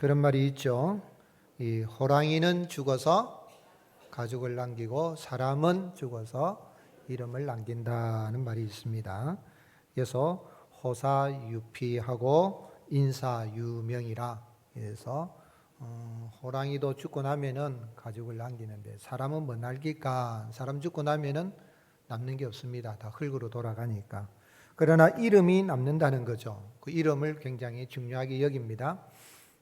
그런 말이 있죠. 이 호랑이는 죽어서 가죽을 남기고 사람은 죽어서 이름을 남긴다는 말이 있습니다. 그래서 호사유피하고 인사유명이라. 그래서 호랑이도 죽고 나면은 가죽을 남기는데 사람은 뭐 남길까? 사람 죽고 나면은 남는 게 없습니다. 다 흙으로 돌아가니까. 그러나 이름이 남는다는 거죠. 그 이름을 굉장히 중요하게 여깁니다.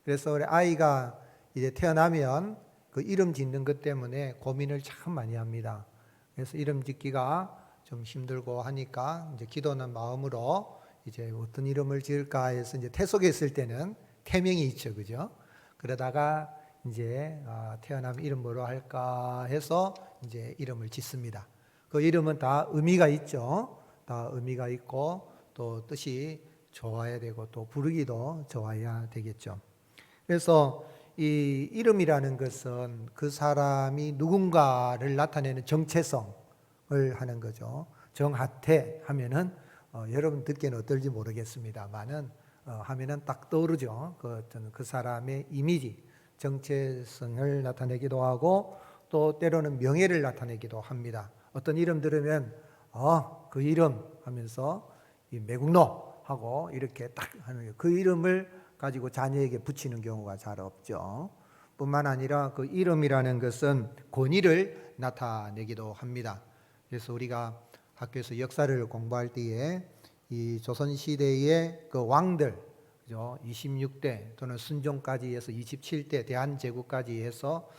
그래서 우리 아이가 이제 태어나면 그 이름 짓는 것 때문에 고민을 참 많이 합니다. 그래서 이름 짓기가 좀 힘들고 하니까 이제 기도하는 마음으로 이제 어떤 이름을 지을까 해서 이제 태속에 있을 때는 태명이 있죠, 그죠? 그러다가 이제 태어나면 이름 뭐로 할까 해서 이제 이름을 짓습니다. 그 이름은 다 의미가 있죠. 다 의미가 있고 또 뜻이 좋아야 되고 또 부르기도 좋아야 되겠죠. 그래서 이 이름이라는 것은 그 사람이 누군가를 나타내는 정체성을 하는 거죠. 정하태 하면은 여러분 듣기에는 어떨지 모르겠습니다만은 하면은 딱 떠오르죠. 그 사람의 이미지, 정체성을 나타내기도 하고 또 때로는 명예를 나타내기도 합니다. 어떤 이름 들으면 그 이름 하면서 이 매국노 하고 이렇게 딱 하는 그 이름을 가지고 자녀에게 붙이는 경우가 잘 없죠. 뿐만 아니라 그 이름이라는 것은 권위를 나타내기도 합니다. 그래서 우리가 학교에서 역사를 공부할 때에 이 조선 시대의 그 왕들, 그죠? 26대 또는 순종까지 해서 27대 대한제국까지 해서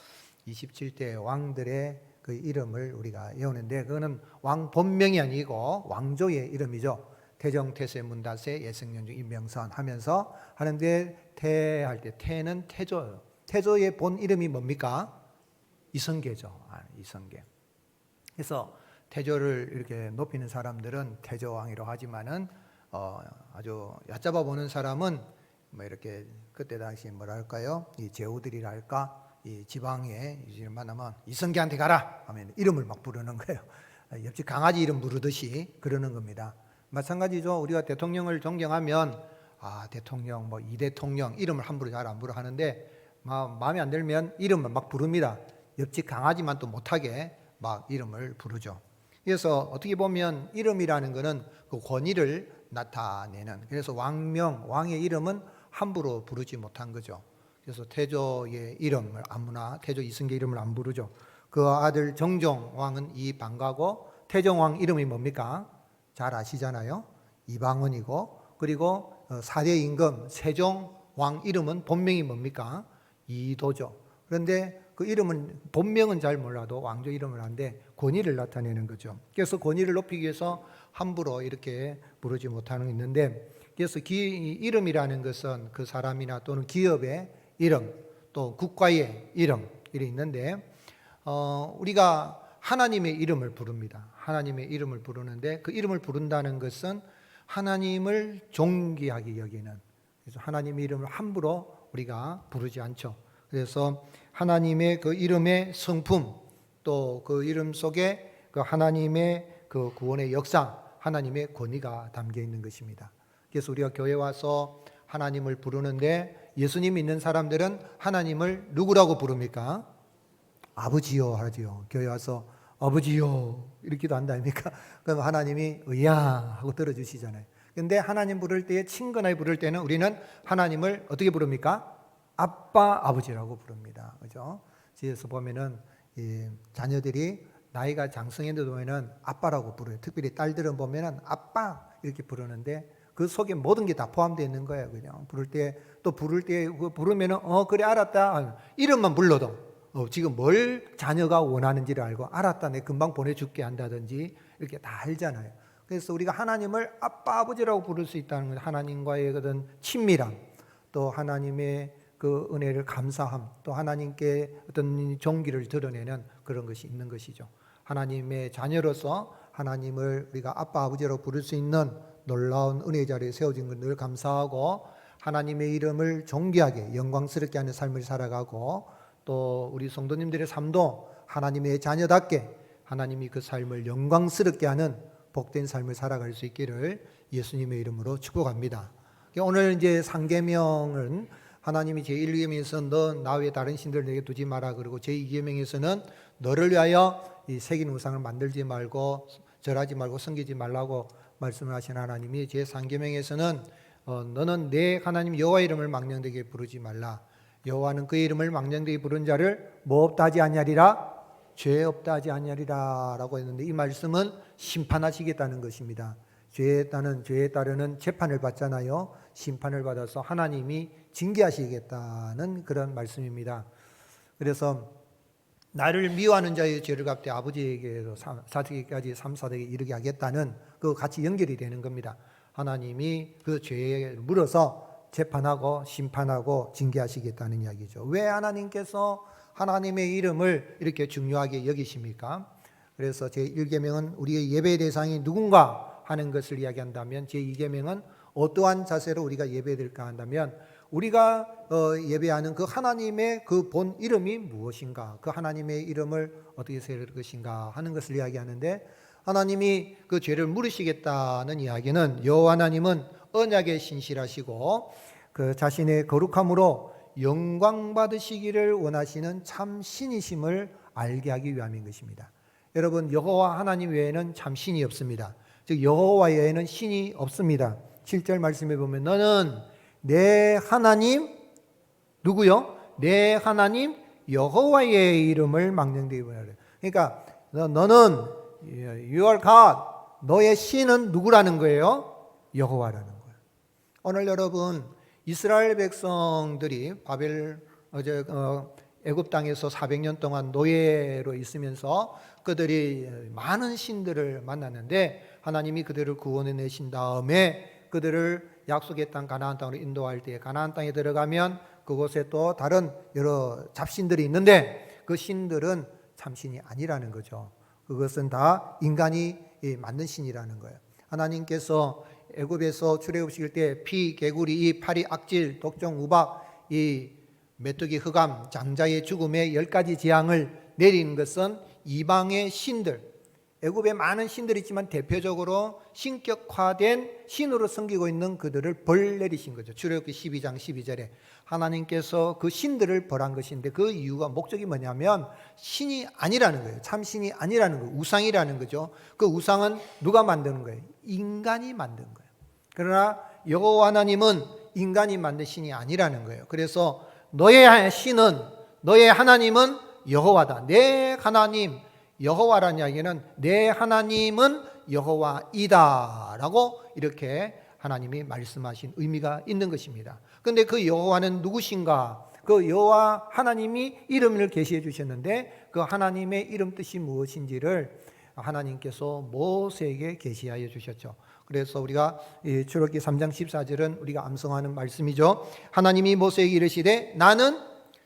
27대 왕들의 그 이름을 우리가 외우는데 그거는 왕 본명이 아니고 왕조의 이름이죠. 태정, 태세, 문다세, 예성연중, 임명선 하면서 하는데 태할 때 태는 태조예요. 태조의 본 이름이 뭡니까? 이성계죠. 이성계. 그래서 태조를 이렇게 높이는 사람들은 태조왕이라고 하지만은 아주 얕잡아 보는 사람은 뭐 이렇게 그때 당시 뭐랄까요? 이 제후들이랄까? 이 지방에 이름 만나면 이성계한테 가라 하면 이름을 막 부르는 거예요. 옆집 강아지 이름 부르듯이 그러는 겁니다. 마찬가지죠. 우리가 대통령을 존경하면 대통령 뭐 이 대통령 이름을 함부로 잘 안 부르 하는데 마음에 안 들면 이름을 막 부릅니다. 옆집 강아지만 또 못하게 막 이름을 부르죠. 그래서 어떻게 보면 이름이라는 것은 그 권위를 나타내는, 그래서 왕명, 왕의 이름은 함부로 부르지 못한 거죠. 그래서 태조의 이름을 아무나 태조 이승계 이름을 안 부르죠. 그 아들 정종 왕은 이방가고 태종왕 이름이 뭡니까? 잘 아시잖아요. 이방원이고 그리고 4대 임금 세종왕 이름은 본명이 뭡니까? 이도죠. 그런데 그 이름은 본명은 잘 몰라도 왕조 이름을 하는데 권위를 나타내는 거죠. 그래서 권위를 높이기 위해서 함부로 이렇게 부르지 못하는 게 있는데, 그래서 이름이라는 것은 그 사람이나 또는 기업의 이름 또 국가의 이름 이런 있는데 우리가 하나님의 이름을 부릅니다. 하나님의 이름을 부르는데 그 이름을 부른다는 것은 하나님을 존귀하게 여기는, 그래서 하나님의 이름을 함부로 우리가 부르지 않죠. 그래서 하나님의 그 이름의 성품 또 그 이름 속에 그 하나님의 그 구원의 역사, 하나님의 권위가 담겨 있는 것입니다. 그래서 우리가 교회 와서 하나님을 부르는데 예수님 믿는 사람들은 하나님을 누구라고 부릅니까? 아버지요 하지요. 교회 와서 아버지요 이렇게도 한다 아닙니까? 그럼 하나님이 의야 하고 들어주시잖아요. 근데 하나님 부를 때에 친근하게 부를 때는 우리는 하나님을 어떻게 부릅니까? 아빠, 아버지라고 부릅니다. 그죠? 집에서 보면은 이 자녀들이 나이가 장성했는데 보면은 아빠라고 부르요. 특별히 딸들은 보면은 아빠 이렇게 부르는데 그 속에 모든 게 다 포함되어 있는 거예요. 그냥 부를 때 또 부를 때 부르면은 그래 알았다. 이름만 불러도 지금 뭘 자녀가 원하는지를 알고 알았다. 내 금방 보내줄게 한다든지 이렇게 다 알잖아요. 그래서 우리가 하나님을 아빠, 아버지라고 부를 수 있다는 건 하나님과의 어떤 친밀함, 또 하나님의 그 은혜를 감사함, 또 하나님께 어떤 존귀를 드러내는 그런 것이 있는 것이죠. 하나님의 자녀로서 하나님을 우리가 아빠, 아버지라고 부를 수 있는 놀라운 은혜 자리에 세워진 것 늘 감사하고 하나님의 이름을 존귀하게 영광스럽게 하는 삶을 살아가고 또 우리 성도님들의 삶도 하나님의 자녀답게 하나님이 그 삶을 영광스럽게 하는 복된 삶을 살아갈 수 있기를 예수님의 이름으로 축복합니다. 오늘 이제 상계명은 하나님이 제1계명에서 너 나 외에 다른 신들 내게 두지 마라 그러고 제2계명에서는 너를 위하여 이 새긴 우상을 만들지 말고 절하지 말고 섬기지 말라고 말씀을 하신 하나님이 제3계명에서는 너는 내 하나님 여호와 이름을 망령되게 부르지 말라. 여호와는 그의 이름을 망령되게 부른 자를 뭐 없다 하지 아니하리라? 죄 없다 하지 아니하리라 라고 했는데 이 말씀은 심판하시겠다는 것입니다. 죄에 따르는 재판을 받잖아요. 심판을 받아서 하나님이 징계하시겠다는 그런 말씀입니다. 그래서 나를 미워하는 자의 죄를 갚되 아버지에게로 4세기까지 3, 4세기 이르게 하겠다는 그 같이 연결이 되는 겁니다. 하나님이 그 죄에 물어서 재판하고 심판하고 징계하시겠다는 이야기죠. 왜 하나님께서 하나님의 이름을 이렇게 중요하게 여기십니까? 그래서 제1계명은 우리의 예배 대상이 누군가 하는 것을 이야기한다면 제2계명은 어떠한 자세로 우리가 예배드릴까 한다면 우리가 예배하는 그 하나님의 그 본 이름이 무엇인가, 그 하나님의 이름을 어떻게 세울 것인가 하는 것을 이야기하는데 하나님이 그 죄를 물으시겠다는 이야기는 여호와 하나님은 언약에 신실하시고 그 자신의 거룩함으로 영광 받으시기를 원하시는 참 신이심을 알게 하기 위함인 것입니다. 여러분 여호와 하나님 외에는 참 신이 없습니다. 즉 여호와 외에는 신이 없습니다. 7절 말씀해 보면 너는 내 하나님 누구요? 내 하나님 여호와의 이름을 망령되게 부르라. 그러니까 너는 you are God. 너의 신은 누구라는 거예요? 여호와라는 거예요. 오늘 여러분 이스라엘 백성들이 애굽 땅에서 400년 동안 노예로 있으면서 그들이 많은 신들을 만났는데 하나님이 그들을 구원해 내신 다음에 그들을 약속의 땅 가나안 땅으로 인도할 때 가나안 땅에 들어가면 그곳에 또 다른 여러 잡신들이 있는데 그 신들은 참신이 아니라는 거죠. 그것은 다 인간이 만든 신이라는 거예요. 하나님께서 애굽에서 출애굽시킬 때 피, 개구리, 이 파리, 악질, 독종, 우박, 이 메뚜기, 흑암, 장자의 죽음의 10가지 재앙을 내리는 것은 이방의 신들, 애굽에 많은 신들이 있지만 대표적으로 신격화된 신으로 섬기고 있는 그들을 벌 내리신 거죠. 출애굽기 12장 12절에 하나님께서 그 신들을 벌한 것인데 그 이유가 목적이 뭐냐면 신이 아니라는 거예요. 참 신이 아니라는 거예요. 우상이라는 거죠. 그 우상은 누가 만드는 거예요? 인간이 만든 거예요. 그러나 여호와 하나님은 인간이 만든 신이 아니라는 거예요. 그래서 너의 신은 너의 하나님은 여호와다. 내 하나님 여호와라는 이야기는 내 하나님은 여호와이다 라고 이렇게 하나님이 말씀하신 의미가 있는 것입니다. 그런데 그 여호와는 누구신가? 그 여호와 하나님이 이름을 계시해 주셨는데 그 하나님의 이름 뜻이 무엇인지를 하나님께서 모세에게 계시하여 주셨죠. 그래서 우리가 출애굽기 3장 14절은 우리가 암송하는 말씀이죠. 하나님이 모세에게 이르시되 나는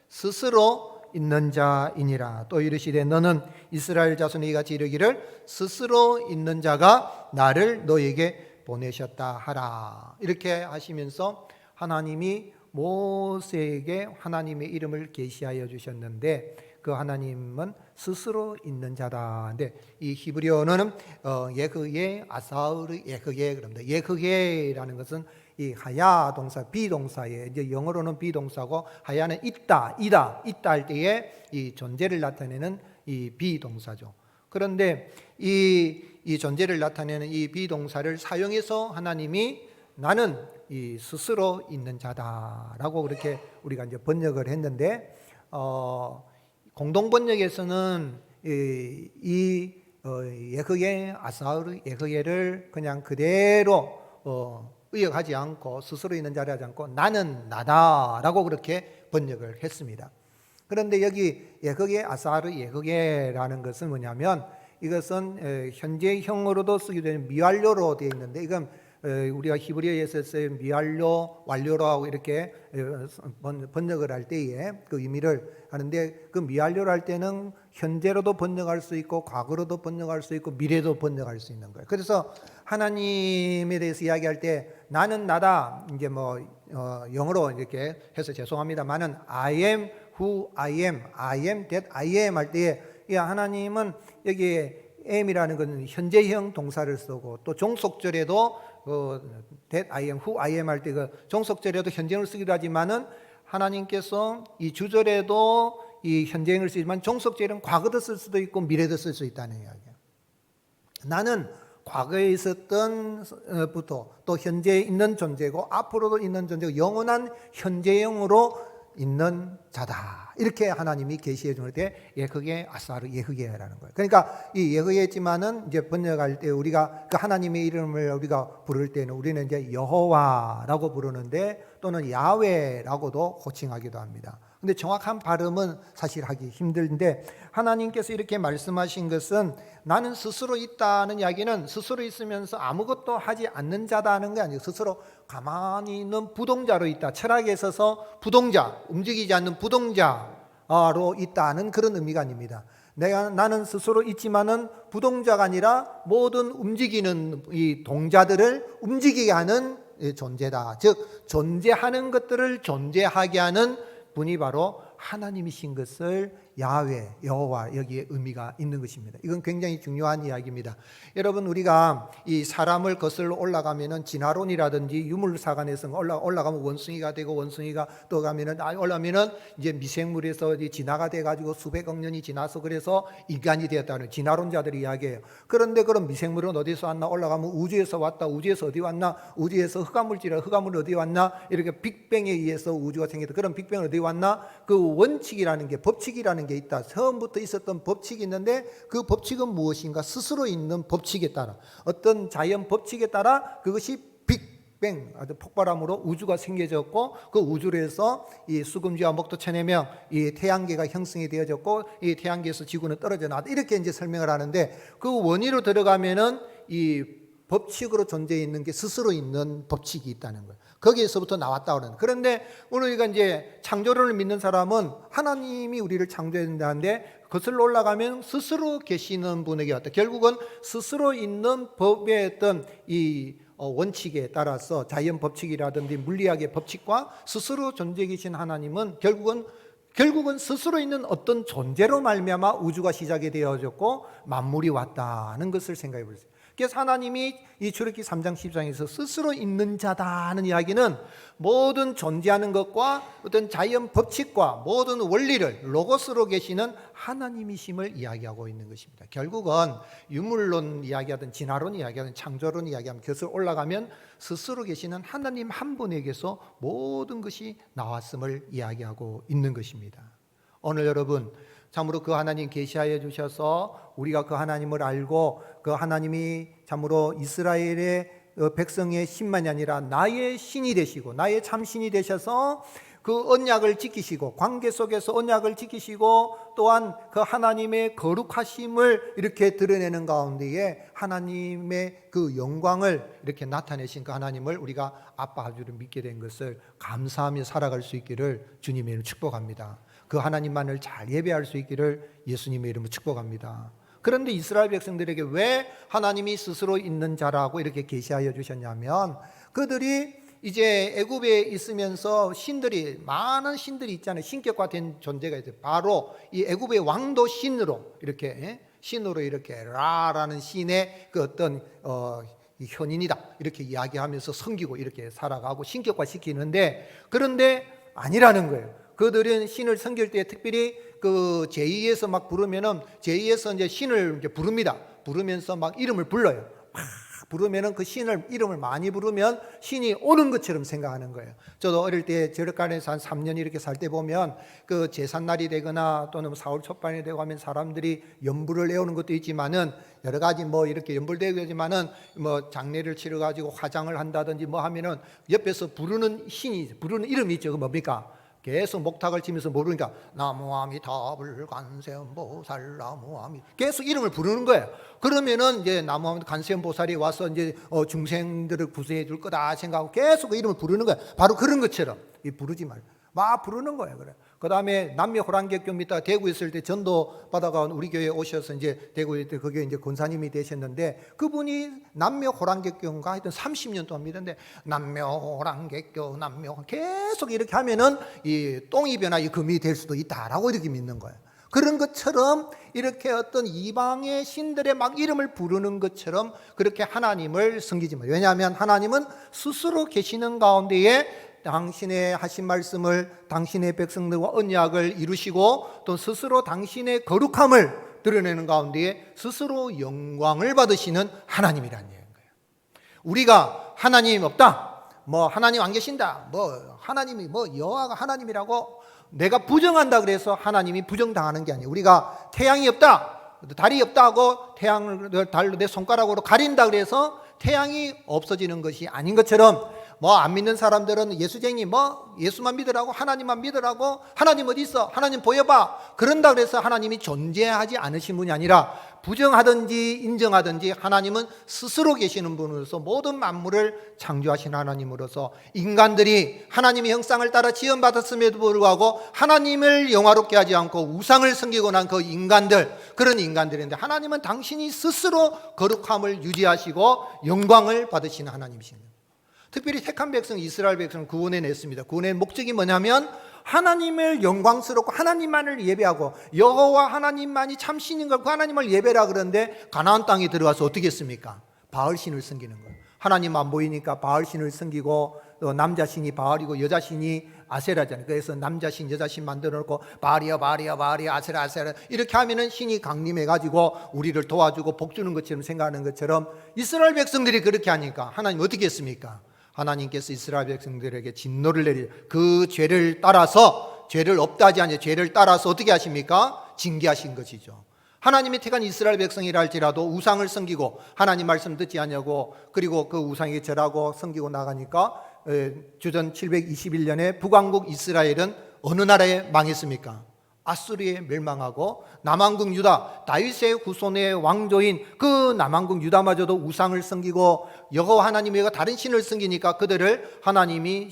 스스로 있는 자이니라. 또 이르시되 너는 이스라엘 자손에게 같이 이르기를 스스로 있는 자가 나를 너에게 보내셨다 하라. 이렇게 하시면서 하나님이 모세에게 하나님의 이름을 계시하여 주셨는데 그 하나님은 스스로 있는 자다. 근데 이 히브리어는 예흐예, 아사우르 예흐예 그럽니다. 예흐예라는 것은 이 하야 동사 비동사에 이제 영어로는 비동사고 하야는 있다 할 때에 이 존재를 나타내는 이 비동사죠. 그런데 이 존재를 나타내는 이 비동사를 사용해서 하나님이 나는 이 스스로 있는 자다라고 그렇게 우리가 이제 번역을 했는데 공동 번역에서는 이 예흐예 아사우르 예흐예를 그냥 그대로 의역하지 않고 스스로 있는 자를 하지 않고 나는 나다라고 그렇게 번역을 했습니다. 그런데 여기 예흐예 아사르 예흐예라는 것은 뭐냐면 이것은 현재형으로도 쓰게 되는 미완료로 되어 있는데 이건 우리가 히브리어에서 쓰여 미완료, 완료로 하고 이렇게 번역을 할 때에 그 의미를 하는데 그 미완료로 할 때는 현재로도 번역할 수 있고 과거로도 번역할 수 있고 미래도 번역할 수 있는 거예요. 그래서 하나님에 대해서 이야기할 때 나는 나다 이제 뭐 영어로 이렇게 해서 죄송합니다만은 I am who I am, I am that I am 할 때에 하나님은 여기에 am이라는 것은 현재형 동사를 쓰고 또 종속절에도 that I am who I am 할 때 그 종속절에도 현재형을 쓰기도 하지만은 하나님께서 이 주절에도 이 현재형을 쓰지만 종속제는 과거도 쓸 수도 있고 미래도 쓸 수 있다는 이야기예요. 나는 과거에 있었던 부터 또 현재에 있는 존재고 앞으로도 있는 존재고 영원한 현재형으로 있는 자다. 이렇게 하나님이 계시해 줄 때 그게 아사르 예흐게라는 거예요. 그러니까 이 예흐게지만은 이제 번역할 때 우리가 그 하나님의 이름을 우리가 부를 때는 우리는 이제 여호와라고 부르는데 또는 야훼라고도 호칭하기도 합니다. 근데 정확한 발음은 사실 하기 힘든데 하나님께서 이렇게 말씀하신 것은 나는 스스로 있다는 이야기는 스스로 있으면서 아무것도 하지 않는 자다는 게 아니고 스스로 가만히 있는 부동자로 있다. 철학에 있어서 부동자, 움직이지 않는 부동자로 있다는 그런 의미가 아닙니다. 나는 스스로 있지만은 부동자가 아니라 모든 움직이는 이 동자들을 움직이게 하는 존재다. 즉 존재하는 것들을 존재하게 하는 분이 바로 하나님이신 것을 야훼, 여호와 여기에 의미가 있는 것입니다. 이건 굉장히 중요한 이야기입니다. 여러분 우리가 이 사람을 거슬러 올라가면은 진화론이라든지 유물사관에서 올라가면 원숭이가 되고 원숭이가 또 가면은 올라가면은 이제 미생물에서 진화가 돼 가지고 수백억 년이 지나서 그래서 인간이 되었다는 진화론자들이 이야기해요. 그런데 그럼 미생물은 어디서 왔나? 올라가면 우주에서 왔다. 우주에서 어디 왔나? 우주에서 흑암물질은 흑암물은 어디 왔나? 이렇게 빅뱅에 의해서 우주가 생겼다. 그럼 빅뱅은 어디 왔나? 그 원칙이라는 게 법칙이라는 게 있다. 처음부터 있었던 법칙이 있는데 그 법칙은 무엇인가? 스스로 있는 법칙에 따라 어떤 자연 법칙에 따라 그것이 빅뱅 아주 폭발함으로 우주가 생겨졌고 그 우주에서 이 수금지와 목도 천해명 이 태양계가 형성이 되어졌고 이 태양계에서 지구는 떨어져 나왔다. 이렇게 이제 설명을 하는데 그 원리로 들어가면은 이 법칙으로 존재해 있는 게 스스로 있는 법칙이 있다는 거예요. 거기에서부터 나왔다 그러는. 그런데 오늘 우리가 이제 창조론을 믿는 사람은 하나님이 우리를 창조했는데 그것을 올라가면 스스로 계시는 분에게 왔다. 결국은 스스로 있는 법의 어떤 이 원칙에 따라서 자연 법칙이라든지 물리학의 법칙과 스스로 존재해 계신 하나님은 결국은 스스로 있는 어떤 존재로 말미암아 우주가 시작이 되어졌고 만물이 왔다는 것을 생각해 보세요. 그래서 하나님이 이 출애굽기 3장 10장에서 스스로 있는 자다는 이야기는 모든 존재하는 것과 어떤 자연 법칙과 모든 원리를 로고스로 계시는 하나님이심을 이야기하고 있는 것입니다. 결국은 유물론 이야기하든 진화론 이야기하든 창조론 이야기하면 그것을 올라가면 스스로 계시는 하나님 한 분에게서 모든 것이 나왔음을 이야기하고 있는 것입니다. 오늘 여러분 참으로 그 하나님 계시하여 주셔서 우리가 그 하나님을 알고 그 하나님이 참으로 이스라엘의 백성의 신만이 아니라 나의 신이 되시고 나의 참신이 되셔서 그 언약을 지키시고 관계 속에서 언약을 지키시고 또한 그 하나님의 거룩하심을 이렇게 드러내는 가운데에 하나님의 그 영광을 이렇게 나타내신 그 하나님을 우리가 아빠 아주를 믿게 된 것을 감사하며 살아갈 수 있기를 주님의 이름으로 축복합니다. 그 하나님만을 잘 예배할 수 있기를 예수님의 이름으로 축복합니다. 그런데 이스라엘 백성들에게 왜 하나님이 스스로 있는 자라고 이렇게 계시하여 주셨냐면 그들이 이제 애굽에 있으면서 많은 신들이 있잖아요. 신격화된 존재가 있어요. 바로 이 애굽의 왕도 신으로 이렇게 라라는 신의 그 어떤 현인이다 이렇게 이야기하면서 섬기고 이렇게 살아가고 신격화시키는데 그런데 아니라는 거예요. 그들은 신을 섬길 때 특별히 그 제2에서 막 부르면은 제2에서 이제 신을 이제 부릅니다. 부르면서 막 이름을 불러요. 막 부르면은 그 신을 이름을 많이 부르면 신이 오는 것처럼 생각하는 거예요. 저도 어릴 때 제르간에서 한 3년 이렇게 살 때 보면 그 제삿날이 되거나 또는 4월 초반이 되고 하면 사람들이 연불을 내오는 것도 있지만은 여러 가지 뭐 이렇게 연불되고 있지만은 뭐 장례를 치러 가지고 화장을 한다든지 뭐 하면은 옆에서 부르는 이름이 있죠. 그 뭡니까? 계속 목탁을 치면서 모르니까 나무아미타불 관세음보살 나무아미 계속 이름을 부르는 거예요. 그러면은 이제 나무아미 관세음보살이 와서 이제 중생들을 구세해 줄 거다 생각하고 계속 그 이름을 부르는 거예요. 바로 그런 것처럼 부르지 말고 막 부르는 거예요. 그래. 그 다음에 남미 호랑객교 믿다가 대구에 있을 때 전도 받아가 우리 교회에 오셔서 이제 대구에 때 거기에 이제 권사님이 되셨는데 그분이 남미 호랑객교인가 하여튼 30년 동안 믿었는데 남미 호랑객교 계속 이렇게 하면은 이 똥이 변화 이 금이 될 수도 있다라고 이렇게 믿는 거예요. 그런 것처럼 이렇게 어떤 이방의 신들의 막 이름을 부르는 것처럼 그렇게 하나님을 섬기지 마요. 왜냐하면 하나님은 스스로 계시는 가운데에 당신의 하신 말씀을 당신의 백성들과 언약을 이루시고 또 스스로 당신의 거룩함을 드러내는 가운데 스스로 영광을 받으시는 하나님이라는 얘기인 거예요. 우리가 하나님 없다, 뭐 하나님 안 계신다, 뭐 하나님이 뭐 여호와가 하나님이라고 내가 부정한다 그래서 하나님이 부정당하는 게 아니에요. 우리가 태양이 없다, 달이 없다 하고 태양을 달로 내 손가락으로 가린다 그래서 태양이 없어지는 것이 아닌 것처럼 뭐 안 믿는 사람들은 예수쟁이 뭐 예수만 믿으라고 하나님만 믿으라고 하나님 어디 있어? 하나님 보여봐. 그런다 그래서 하나님이 존재하지 않으신 분이 아니라 부정하든지 인정하든지 하나님은 스스로 계시는 분으로서 모든 만물을 창조하신 하나님으로서 인간들이 하나님의 형상을 따라 지음받았음에도 불구하고 하나님을 영화롭게 하지 않고 우상을 섬기고 난 그 인간들, 그런 인간들인데 하나님은 당신이 스스로 거룩함을 유지하시고 영광을 받으시는 하나님이십니다. 특별히 택한 백성 이스라엘 백성을 구원해냈습니다. 구원의 목적이 뭐냐면 하나님을 영광스럽고 하나님만을 예배하고 여호와 하나님만이 참신인 걸 그 하나님을 예배라 그러는데 가나안 땅에 들어가서 어떻게 했습니까? 바알신을 섬기는 거예요. 하나님 안 보이니까 바알신을 섬기고 또 남자신이 바알이고 여자신이 아세라잖아요. 그래서 남자신 여자신 만들어 놓고 바알이야 바알이야 바알이야 아세라 아세라 이렇게 하면은 신이 강림해 가지고 우리를 도와주고 복 주는 것처럼 생각하는 것처럼 이스라엘 백성들이 그렇게 하니까 하나님 어떻게 했습니까? 하나님께서 이스라엘 백성들에게 진노를 내리 그 죄를 따라서 죄를 없다 하지 않냐 죄를 따라서 어떻게 하십니까? 징계하신 것이죠. 하나님이 택한 이스라엘 백성이라 할지라도 우상을 섬기고 하나님 말씀 듣지 않냐고 그리고 그 우상에게 절하고 섬기고 나가니까 주전 721년에 북왕국 이스라엘은 어느 나라에 망했습니까? 아수리에 멸망하고 남왕국 유다 다윗의 후손의 왕조인 그 남왕국 유다마저도 우상을 섬기고 여호와 하나님 외가 다른 신을 섬기니까 그들을 하나님이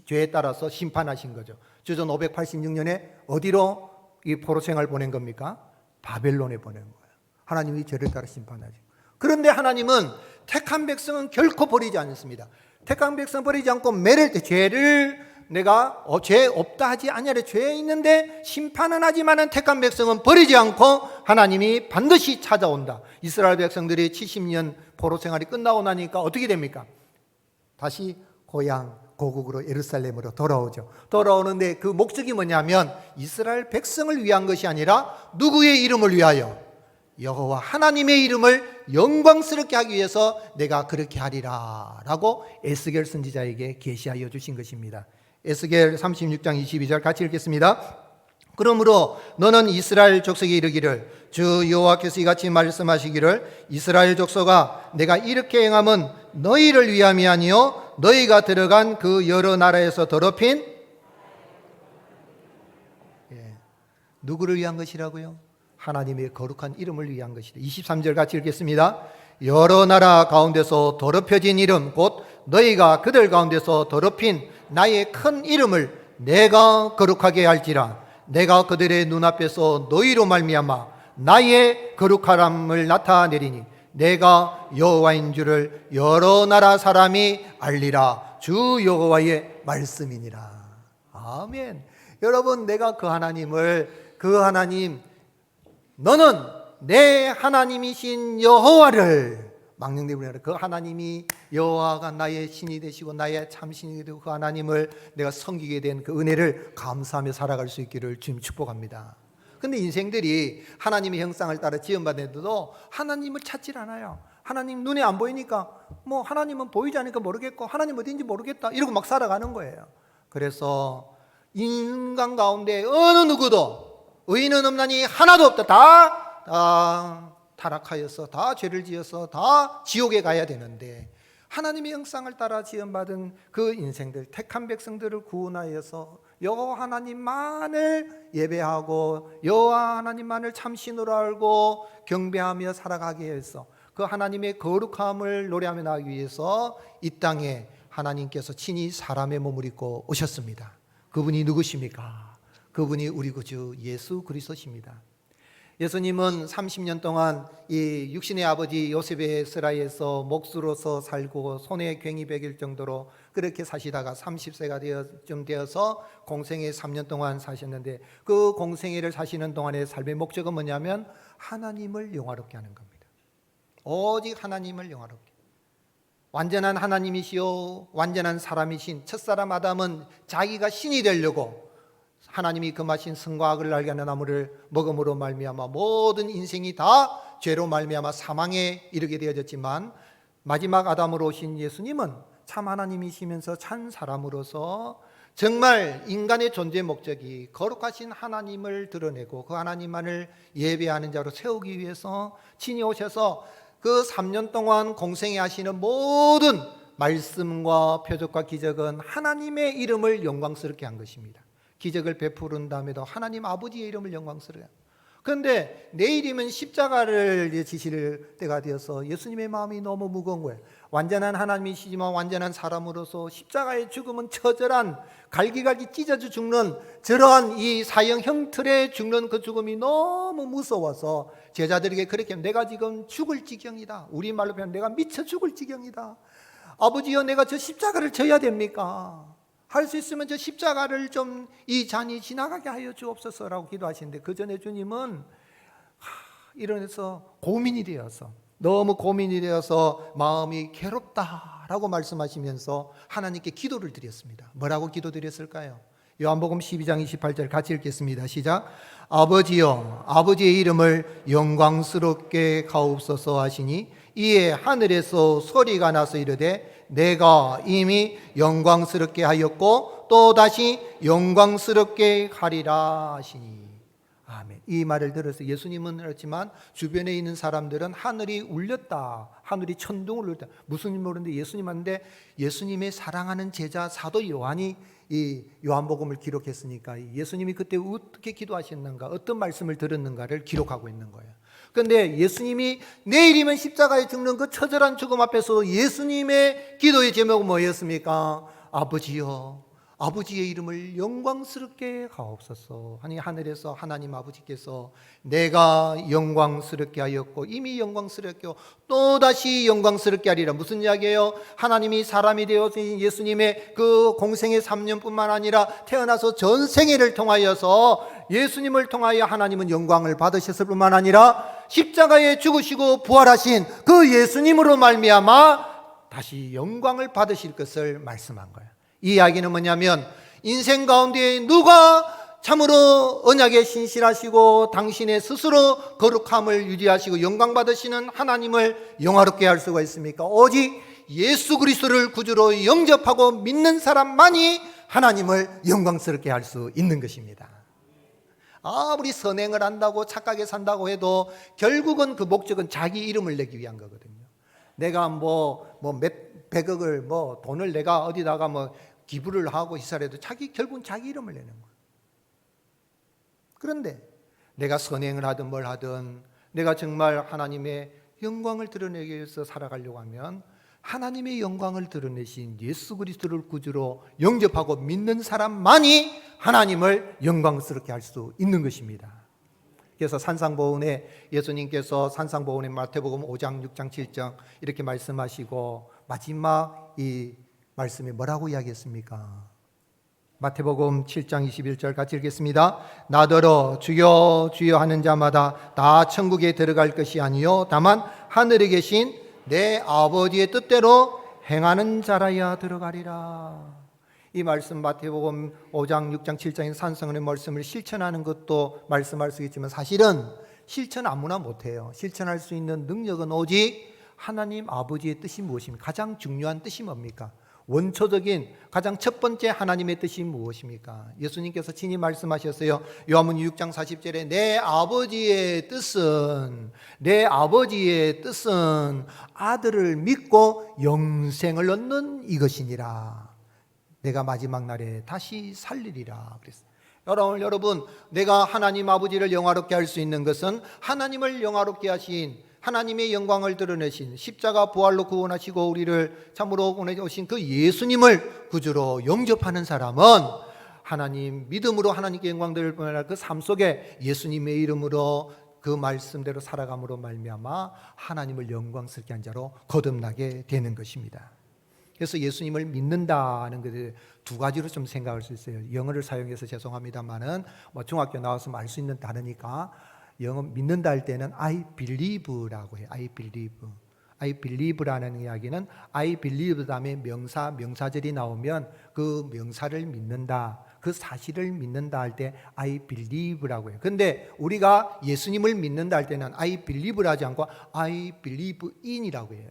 죄에 따라서 심판하신 거죠. 주전 586년에 어디로 이 포로 생활 보낸 겁니까? 바벨론에 보낸 거예요. 하나님이 죄를 따라 심판하죠. 그런데 하나님은 택한 백성은 결코 버리지 않습니다. 택한 백성 버리지 않고 매를 때 죄를 내가 죄 없다 하지 아니하래 죄 있는데 심판은 하지만은 택한 백성은 버리지 않고 하나님이 반드시 찾아온다. 이스라엘 백성들이 70년 포로 생활이 끝나고 나니까 어떻게 됩니까? 다시 고향 고국으로 예루살렘으로 돌아오죠. 돌아오는데 그 목적이 뭐냐면 이스라엘 백성을 위한 것이 아니라 누구의 이름을 위하여? 여호와 하나님의 이름을 영광스럽게 하기 위해서 내가 그렇게 하리라 라고 에스겔 선지자에게 계시하여 주신 것입니다. 에스겔 36장 22절 같이 읽겠습니다. 그러므로 너는 이스라엘 족속에 이르기를 주 여호와께서 이같이 말씀하시기를 이스라엘 족속아 내가 이렇게 행함은 너희를 위함이 아니요 너희가 들어간 그 여러 나라에서 더럽힌 누구를 위한 것이라고요? 하나님의 거룩한 이름을 위한 것이다. 23절 같이 읽겠습니다. 여러 나라 가운데서 더럽혀진 이름 곧 너희가 그들 가운데서 더럽힌 나의 큰 이름을 내가 거룩하게 할지라 내가 그들의 눈앞에서 너희로 말미암아 나의 거룩함을 나타내리니 내가 여호와인 줄을 여러 나라 사람이 알리라 주 여호와의 말씀이니라. 아멘. 여러분 내가 그 하나님을 그 하나님 너는 내 하나님이신 여호와를 망령되고 그 하나님이 여호와가 나의 신이 되시고 나의 참신이 되고 그 하나님을 내가 섬기게 된 그 은혜를 감사하며 살아갈 수 있기를 주님 축복합니다. 근데 인생들이 하나님의 형상을 따라 지음받았는데도 하나님을 찾질 않아요. 하나님 눈에 안 보이니까 뭐 하나님은 보이지 않으니까 모르겠고 하나님 어딘지 모르겠다 이러고 막 살아가는 거예요. 그래서 인간 가운데 어느 누구도 의인은 없나니 하나도 없다. 다 타락하여서 다 죄를 지어서 다 지옥에 가야 되는데 하나님의 형상을 따라 지음받은 그 인생들 택한 백성들을 구원하여서 여호와 하나님만을 예배하고 여호와 하나님만을 참신으로 알고 경배하며 살아가게 해서 그 하나님의 거룩함을 노래하며 나가기 위해서 이 땅에 하나님께서 친히 사람의 몸을 입고 오셨습니다. 그분이 누구십니까? 그분이 우리 구주 예수 그리스도십니다. 예수님은 30년 동안 이 육신의 아버지 요셉의 스라에서 목수로서 살고 손에 괭이 베길 정도로 그렇게 사시다가 30세가 좀 되어서 공생애 3년 동안 사셨는데 그 공생애를 사시는 동안의 삶의 목적은 뭐냐면 하나님을 영화롭게 하는 겁니다. 오직 하나님을 영화롭게. 완전한 하나님이시요 완전한 사람이신 첫사람 아담은 자기가 신이 되려고 하나님이 금하신 선과 악을 알게 하는 나무를 먹음으로 말미암아 모든 인생이 다 죄로 말미암아 사망에 이르게 되어졌지만, 마지막 아담으로 오신 예수님은 참 하나님이시면서 참 사람으로서 정말 인간의 존재 목적이 거룩하신 하나님을 드러내고 그 하나님만을 예배하는 자로 세우기 위해서 친히 오셔서 그 3년 동안 공생에 하시는 모든 말씀과 표적과 기적은 하나님의 이름을 영광스럽게 한 것입니다. 기적을 베푸른 다음에도 하나님 아버지의 이름을 영광스러워요. 그런데 내일이면 십자가를 지실 때가 되어서 예수님의 마음이 너무 무거운 거예요. 완전한 하나님이시지만 완전한 사람으로서 십자가의 죽음은 처절한 갈기갈기 찢어져 죽는 저러한 이 사형 틀에 죽는 그 죽음이 너무 무서워서 제자들에게 그렇게, 내가 지금 죽을 지경이다, 우리말로 표현 내가 미쳐 죽을 지경이다, 아버지여 내가 저 십자가를 져야 됩니까? 할 수 있으면 저 십자가를 좀 이 잔이 지나가게 하여 주옵소서라고 기도하시는데, 그 전에 주님은 이러면서 고민이 되어서, 너무 고민이 되어서 마음이 괴롭다라고 말씀하시면서 하나님께 기도를 드렸습니다. 뭐라고 기도드렸을까요? 요한복음 12장 28절 같이 읽겠습니다. 시작. 아버지여 아버지의 이름을 영광스럽게 가옵소서 하시니 이에 하늘에서 소리가 나서 이르되 내가 이미 영광스럽게 하였고 또 다시 영광스럽게 하리라 하시니. 아멘. 이 말을 들어서 예수님은 그렇지만 주변에 있는 사람들은 하늘이 울렸다, 하늘이 천둥을 울렸다, 무슨 모르는데 예수님한테, 예수님의 사랑하는 제자 사도 요한이 이 요한복음을 기록했으니까 예수님이 그때 어떻게 기도하셨는가, 어떤 말씀을 들었는가를 기록하고 있는 거예요. 그런데 예수님이 내일이면 십자가에 죽는 그 처절한 죽음 앞에서 예수님의 기도의 제목은 뭐였습니까? 아버지여 아버지의 이름을 영광스럽게 하옵소서 하니, 하늘에서 하나님 아버지께서 내가 영광스럽게 하였고 이미 영광스럽게 또다시 영광스럽게 하리라. 무슨 이야기예요? 하나님이 사람이 되어진 예수님의 그 공생의 3년뿐만 아니라 태어나서 전 생애를 통하여서 예수님을 통하여 하나님은 영광을 받으셨을 뿐만 아니라 십자가에 죽으시고 부활하신 그 예수님으로 말미암아 다시 영광을 받으실 것을 말씀한 거예요. 이 이야기는 뭐냐면, 인생 가운데 누가 참으로 언약에 신실하시고 당신의 스스로 거룩함을 유지하시고 영광 받으시는 하나님을 영화롭게 할 수가 있습니까? 오직 예수 그리스도를 구주로 영접하고 믿는 사람만이 하나님을 영광스럽게 할 수 있는 것입니다. 아무리 선행을 한다고 착하게 산다고 해도 결국은 그 목적은 자기 이름을 내기 위한 거거든요. 내가 몇 백억을 돈을 내가 어디다가 기부를 하고 희사해도 결국은 자기 이름을 내는 거예요. 그런데 내가 선행을 하든 뭘 하든 내가 정말 하나님의 영광을 드러내기 위해서 살아가려고 하면 하나님의 영광을 드러내신 예수 그리스도를 구주로 영접하고 믿는 사람만이 하나님을 영광스럽게 할 수 있는 것입니다. 그래서 산상보훈에 예수님께서 산상보훈에 마태복음 5장 6장 7장 이렇게 말씀하시고 마지막 이 말씀이 뭐라고 이야기했습니까? 마태복음 7장 21절 같이 읽겠습니다. 나더러 주여 주여 하는 자마다 다 천국에 들어갈 것이 아니요 다만 하늘에 계신 내 아버지의 뜻대로 행하는 자라야 들어가리라. 이 말씀 마태복음 5장 6장 7장의 산성의 말씀을 실천하는 것도 말씀할 수 있지만 사실은 실천 아무나 못해요. 실천할 수 있는 능력은 오직 하나님 아버지의 뜻이 무엇입니까? 가장 중요한 뜻이 뭡니까? 원초적인 가장 첫 번째 하나님의 뜻이 무엇입니까? 예수님께서 친히 말씀하셨어요. 요한복음 6장 40절에 내 아버지의 뜻은 아들을 믿고 영생을 얻는 이것이니라. 내가 마지막 날에 다시 살리리라 그랬어요. 여러분, 내가 하나님 아버지를 영화롭게 할 수 있는 것은 하나님을 영화롭게 하신 하나님의 영광을 드러내신 십자가 부활로 구원하시고 우리를 참으로 보내오신 그 예수님을 구주로 영접하는 사람은 하나님 믿음으로 하나님께 영광들을 보내는 그 삶 속에 예수님의 이름으로 그 말씀대로 살아감으로 말미암아 하나님을 영광스럽게 한 자로 거듭나게 되는 것입니다. 그래서 예수님을 믿는다는 것에 두 가지로 좀 생각할 수 있어요. 영어를 사용해서 죄송합니다만은 중학교 나와서 알 수 있는 다르니까 영어 믿는다 할 때는 I believe라고 해요. I believe. I believe라는 이야기는 I believe 다음에 명사절이 나오면 그 명사를 믿는다, 그 사실을 믿는다 할 때 I believe라고 해요. 근데 우리가 예수님을 믿는다 할 때는 I believe를 하지 않고 I believe in이라고 해요.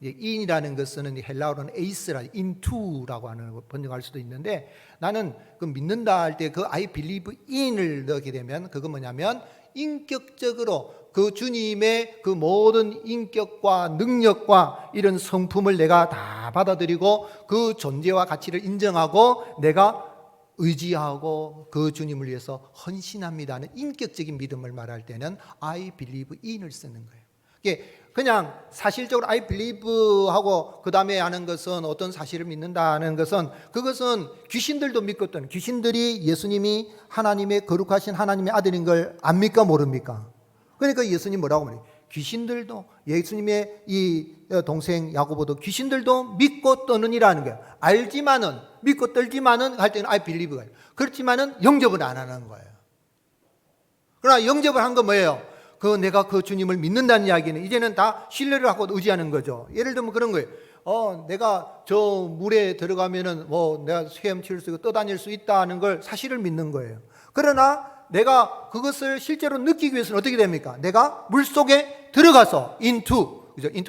in이라는 것은 헬라어로는 eis라, into라고 하는 번역할 수도 있는데, 나는 그 믿는다 할 때 그 I believe in을 넣게 되면 그건 뭐냐면 인격적으로 그 주님의 그 모든 인격과 능력과 이런 성품을 내가 다 받아들이고 그 존재와 가치를 인정하고 내가 의지하고 그 주님을 위해서 헌신합니다는 인격적인 믿음을 말할 때는 I believe in을 쓰는 거예요. 이게 그냥 사실적으로 I believe 하고 그 다음에 하는 것은 어떤 사실을 믿는다는 것은, 그것은 귀신들도 믿거든. 귀신들이 예수님이 하나님의 거룩하신 하나님의 아들인 걸 압니까 모릅니까? 그러니까 예수님 뭐라고 말해요? 귀신들도, 예수님의 이 동생 야고보도 귀신들도 믿고 떠느니라는 거예요. 알지만은, 믿고 떨지만은 할 때는 I believe가 해요. 그렇지만은 영접을 안 하는 거예요. 그러나 영접을 한 건 뭐예요? 내가 그 주님을 믿는다는 이야기는 이제는 다 신뢰를 하고 의지하는 거죠. 예를 들면 그런 거예요. 내가 저 물에 들어가면은 내가 헤엄칠 수 있고 떠다닐 수 있다는 걸 사실을 믿는 거예요. 그러나 내가 그것을 실제로 느끼기 위해서는 어떻게 됩니까? 내가 물 속에 들어가서 into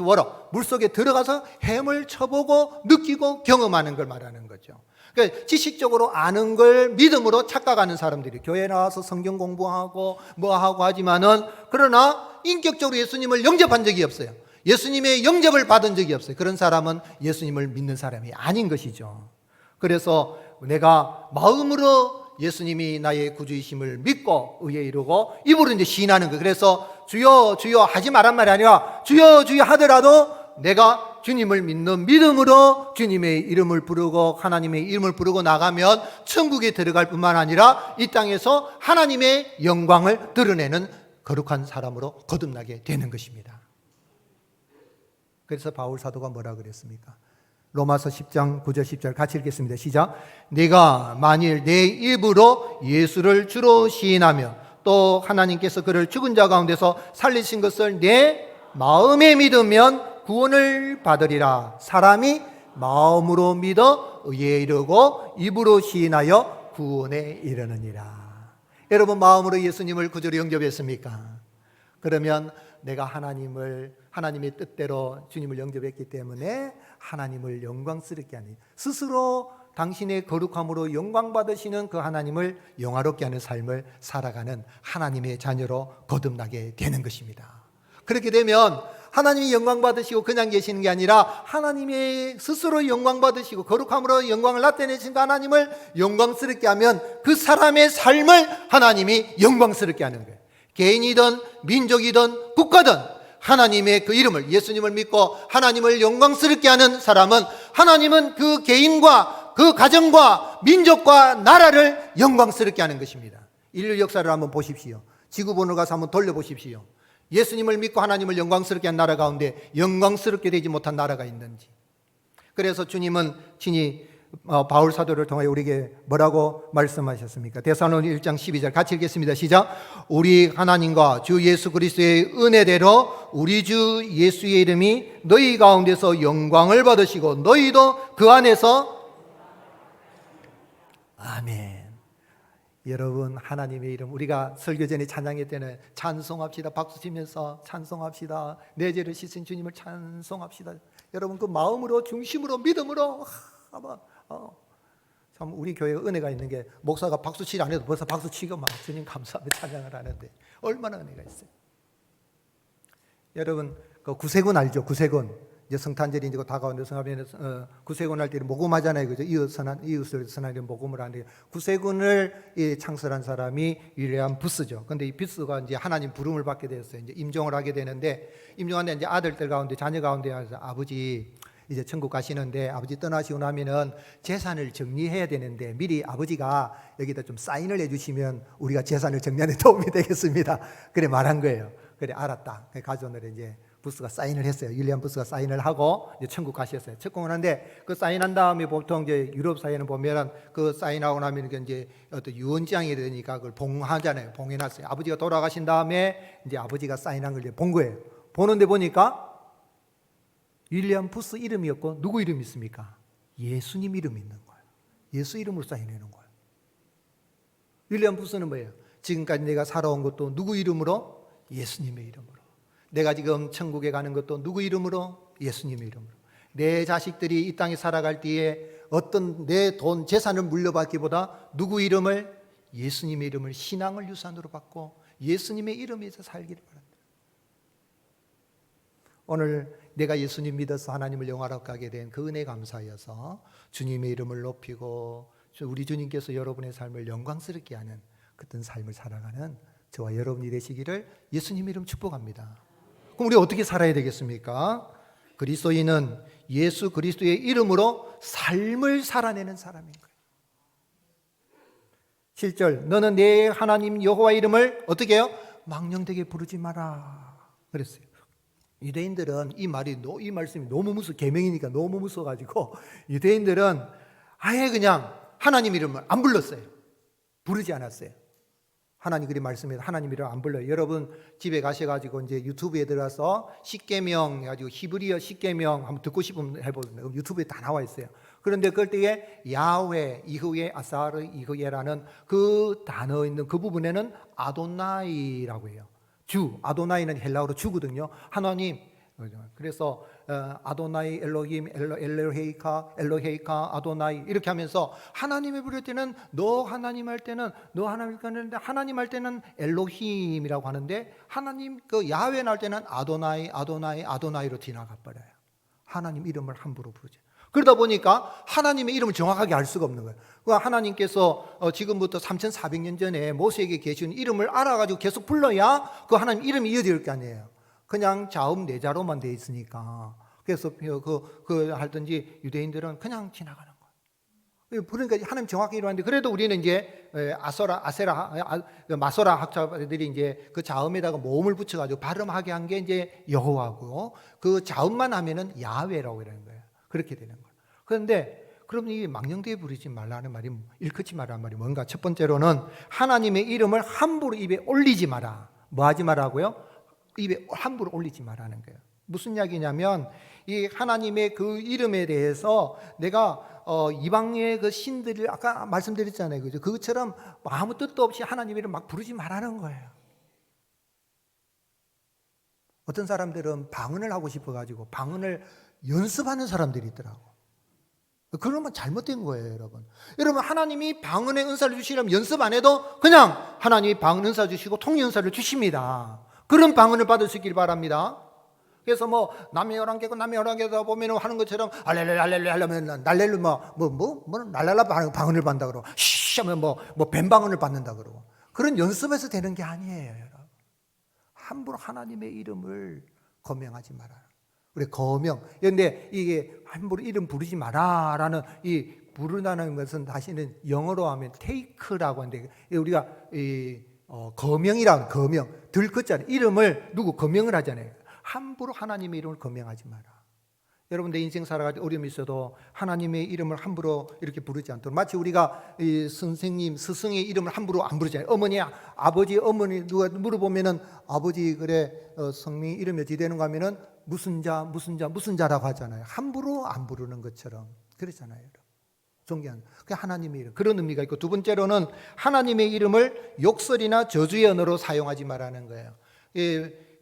water, 물 속에 들어가서 헤엄을 쳐보고 느끼고 경험하는 걸 말하는 거죠. 그러니까 지식적으로 아는 걸 믿음으로 착각하는 사람들이 교회 나와서 성경 공부하고 뭐하고 하지만은, 그러나 인격적으로 예수님을 영접한 적이 없어요. 예수님의 영접을 받은 적이 없어요. 그런 사람은 예수님을 믿는 사람이 아닌 것이죠. 그래서 내가 마음으로 예수님이 나의 구주이심을 믿고 의에 이르고 입으로 이제 시인하는 거예요. 그래서 주여 주여 하지 말란 말이 아니라 주여 주여 하더라도 내가 주님을 믿는 믿음으로 주님의 이름을 부르고 하나님의 이름을 부르고 나가면 천국에 들어갈 뿐만 아니라 이 땅에서 하나님의 영광을 드러내는 거룩한 사람으로 거듭나게 되는 것입니다. 그래서 바울 사도가 뭐라 그랬습니까? 로마서 10장 9절 10절 같이 읽겠습니다. 시작. 네가 만일 내 입으로 예수를 주로 시인하며 또 하나님께서 그를 죽은 자 가운데서 살리신 것을 내 마음에 믿으면 구원을 받으리라. 사람이 마음으로 믿어 의에 이르고 입으로 시인하여 구원에 이르느니라. 여러분, 마음으로 예수님을 구주로 영접했습니까? 그러면 내가 하나님의 뜻대로 주님을 영접했기 때문에 하나님을 영광스럽게 하는, 스스로 당신의 거룩함으로 영광 받으시는 그 하나님을 영화롭게 하는 삶을 살아가는 하나님의 자녀로 거듭나게 되는 것입니다. 그렇게 되면 하나님이 영광 받으시고 그냥 계시는 게 아니라 하나님의 스스로 영광 받으시고 거룩함으로 영광을 나타내신 그 하나님을 영광스럽게 하면 그 사람의 삶을 하나님이 영광스럽게 하는 거예요. 개인이든 민족이든 국가든 하나님의 그 이름을, 예수님을 믿고 하나님을 영광스럽게 하는 사람은 하나님은 그 개인과 그 가정과 민족과 나라를 영광스럽게 하는 것입니다. 인류 역사를 한번 보십시오. 지구본을 가서 한번 돌려보십시오. 예수님을 믿고 하나님을 영광스럽게 한 나라 가운데 영광스럽게 되지 못한 나라가 있는지. 그래서 주님은 친히 바울 사도를 통해 우리에게 뭐라고 말씀하셨습니까? 데살로니가 1장 12절 같이 읽겠습니다. 시작. 우리 하나님과 주 예수 그리스도의 은혜대로 우리 주 예수의 이름이 너희 가운데서 영광을 받으시고 너희도 그 안에서. 아멘. 여러분, 하나님의 이름, 우리가 설교 전에 찬양할 때는 찬송합시다, 박수 치면서 찬송합시다, 내 죄를 씻은 주님을 찬송합시다. 여러분, 그 마음으로, 중심으로, 믿음으로 참 우리 교회에 은혜가 있는 게, 목사가 박수 치지 않아도 벌써 박수 치고 막 주님 감사합니다 찬양을 하는데 얼마나 은혜가 있어요. 여러분, 그 구세군 알죠? 구세군. 이제 성탄절이 이제 다가오는데 성하면 구세군 할 때 모금하잖아요, 그죠? 이웃을 선하게 모금을 하는데, 구세군을 창설한 사람이 윌리엄 부스죠. 근데 이 부스가 이제 하나님 부름을 받게 되었어요. 이제 임종을 하게 되는데, 임종하는데 이제 아들들 가운데, 자녀 가운데 아버지 이제 천국 가시는데, 아버지 떠나시고 나면은 재산을 정리해야 되는데 미리 아버지가 여기다 좀 사인을 해주시면 우리가 재산을 정리하는 데 도움이 되겠습니다. 그래 말한 거예요. 그래 알았다. 가져오는데 이제 부스가 사인을 했어요. 윌리엄 부스가 사인을 하고 이제 천국 가셨어요. 천국을 하는데 그 사인한 다음에 보통 이제 유럽 사회는 보면은 그 사인하고 나면 이제 어떤 유언장이 되니까 그걸 봉하잖아요. 봉해놨어요. 아버지가 돌아가신 다음에 이제 아버지가 사인한 걸 이제 본 거예요. 보는데 보니까 윌리엄 푸스 이름이었고 누구 이름이 있습니까? 예수님 이름이 있는 거예요. 예수 이름으로 사인해놓은 거예요. 윌리엄 푸스는 뭐예요? 지금까지 내가 살아온 것도 누구 이름으로? 예수님의 이름으로. 내가 지금 천국에 가는 것도 누구 이름으로? 예수님의 이름으로. 내 자식들이 이 땅에 살아갈 때에 어떤 내 돈, 재산을 물려받기보다 누구 이름을? 예수님의 이름을 신앙을 유산으로 받고 예수님의 이름에서 살기를 바랍니다. 오늘 내가 예수님 믿어서 하나님을 영화롭게 하게 된 그 은혜 감사여서 주님의 이름을 높이고 우리 주님께서 여러분의 삶을 영광스럽게 하는 그런 삶을 살아가는 저와 여러분이 되시기를 예수님 이름 축복합니다. 그럼 우리 어떻게 살아야 되겠습니까? 그리스도인은 예수 그리스도의 이름으로 삶을 살아내는 사람인 거예요. 7절 너는 내 하나님 여호와 이름을 어떻게 해요? 망령되게 부르지 마라 그랬어요. 유대인들은 이 말씀이 너무 무서워, 계명이니까 너무 무서워가지고 유대인들은 아예 그냥 하나님 이름을 안 불렀어요. 부르지 않았어요. 하나님 그리 말씀해서 하나님 이름 안 불러요. 여러분 집에 가셔가지고 이제 유튜브에 들어가서 십계명 해가지고 히브리어 십계명 한번 듣고 싶으면 해보세요. 유튜브에 다 나와 있어요. 그런데 그럴 때에 야훼 이후에 아사르 이후에라는 그 단어 있는 그 부분에는 아도나이라고 해요. 주, 아도나이는 헬라어로 주거든요. 하나님. 그래서 아도나이 엘로힘 엘로헤이카 아도나이 이렇게 하면서 하나님을 부를 때는 너 하나님 할 때는 너 하나님 하는데 하나님 할 때는 엘로힘이라고 하는데 하나님 그 야훼 할 때는 아도나이로 지나가 버려요. 하나님 이름을 함부로 부르죠. 그러다 보니까 하나님의 이름을 정확하게 알 수가 없는 거예요. 하나님께서 지금부터 3,400년 전에 모세에게 계신 이름을 알아가지고 계속 불러야 그 하나님 이름이 이어질 거 아니에요. 그냥 자음 내자로만 돼 있으니까. 그래서 하든지 유대인들은 그냥 지나가는 거예요. 그러니까 하나님 정확히 이루었는데 그래도 우리는 이제 마소라 학자들이 이제 그 자음에다가 모음을 붙여가지고 발음하게 한 게 이제 여호와고 그 자음만 하면은 야훼라고 이러는 거예요. 그렇게 되는 거예요. 그런데 그럼 이 망령되게 부르지 말라는 말이 일컫지 말라는 말이 뭔가? 첫 번째로는 하나님의 이름을 함부로 입에 올리지 마라. 뭐 하지 말라고요? 입에 함부로 올리지 말라는 거예요. 무슨 이야기냐면 이 하나님의 그 이름에 대해서 내가 이방의 그 신들을 아까 말씀드렸잖아요. 그죠? 그것처럼 아무 뜻도 없이 하나님 이름 막 부르지 말라는 거예요. 어떤 사람들은 방언을 하고 싶어가지고 방언을 연습하는 사람들이 있더라고. 그러면 잘못된 거예요, 여러분. 여러분, 하나님이 방언의 은사를 주시려면 연습 안 해도 그냥 하나님이 방언 은사 주시고 통역 은사를 주십니다. 그런 방언을 받을 수 있길 바랍니다. 그래서 뭐 남의 11개고 남의 11개다 보면 하는 것처럼 알렐레 하려면 날렐루 날랄라 방언을 받는다 그러고 쉬 하면 뭐 뱀방언을 받는다 그러고 그런 연습에서 되는 게 아니에요, 여러분. 함부로 하나님의 이름을 거명하지 말아요. 우리 거명. 그런데 이게 함부로 이름 부르지 마라라는 이 부르다는 것은 다시는 영어로 하면 take라고 하는데 우리가 거명이라는 거명 들것자는 이름을 누구 거명을 하잖아요. 함부로 하나님의 이름을 거명하지 마라. 여러분 내 인생 살아갈 때 어려움이 있어도 하나님의 이름을 함부로 이렇게 부르지 않도록 마치 우리가 이 선생님 스승의 이름을 함부로 안 부르잖아요. 어머니 아버지 어머니 누가 물어보면은 아버지 그래 성미 이름이 어찌 되는가 하면은 무슨 자라고 하잖아요. 함부로 안 부르는 것처럼 그렇잖아요. 존경하는 그 하나님의 이름 그런 의미가 있고 두 번째로는 하나님의 이름을 욕설이나 저주의 언어로 사용하지 말라는 거예요.